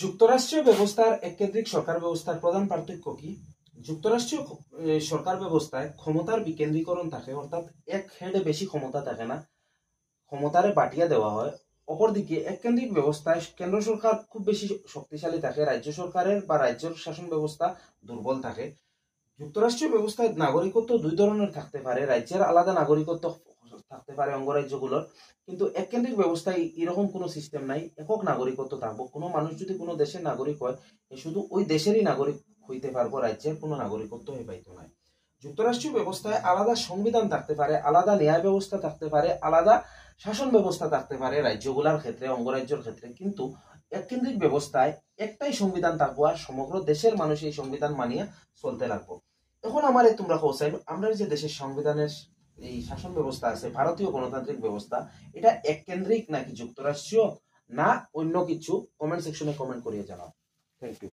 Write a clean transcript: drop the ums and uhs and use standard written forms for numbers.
যুক্তরাষ্ট্রীয় ব্যবস্থার এককেন্দ্রিক সরকার ব্যবস্থার প্রধান পার্থক্য কি? যুক্তরাষ্ট্রীয় সরকার ব্যবস্থায় ক্ষমতার বিকেন্দ্রীকরণ থাকে, অর্থাৎ এক হেডে বেশি ক্ষমতা থাকে না, ক্ষমতারে বাটিয়ে দেওয়া হয়। অপরদিকে এককেন্দ্রিক ব্যবস্থায় কেন্দ্র সরকার খুব বেশি শক্তিশালী থাকে, রাজ্য সরকারের বা রাজ্যের শাসন ব্যবস্থা দুর্বল থাকে। যুক্তরাষ্ট্রীয় ব্যবস্থায় নাগরিকত্ব দুই ধরনের থাকতে পারে, রাজ্যের আলাদা নাগরিকত্ব থাকতে পারে অঙ্গরাজ্যগুলোর, কিন্তু এককেন্দ্রিক ব্যবস্থায় এরকম কোনো সিস্টেম নাই, একক নাগরিকত্ব থাকবো। কোনো মানুষ যদি কোনো দেশের নাগরিক হয়, শুধু ওই দেশেরই নাগরিক হইতে পারবো, রাজ্যের কোনো নাগরিকত্ব পাইতো না। যুক্তরাষ্ট্রীয় ব্যবস্থায় আলাদা সংবিধান থাকতে পারে, আলাদা ন্যায় ব্যবস্থা থাকতে পারে, আলাদা শাসন ব্যবস্থা থাকতে পারে রাজ্যগুলার ক্ষেত্রে, অঙ্গরাজ্যের ক্ষেত্রে, কিন্তু এককেন্দ্রিক ব্যবস্থায় একটাই সংবিধান থাকবো আর সমগ্র দেশের মানুষ এই সংবিধান মানিয়ে চলতে লাগবো। এখন আমার তোমরা কোসাই আমরা যে দেশের সংবিধানের এই শাসন ব্যবস্থা আছে, ভারতীয় গণতান্ত্রিক ব্যবস্থা, এটা এককেন্দ্রিক নাকি যুক্তরাষ্ট্রীয় না অন্য কিছু? কমেন্ট সেকশনে কমেন্ট করিয়ে জানাও। Thank you.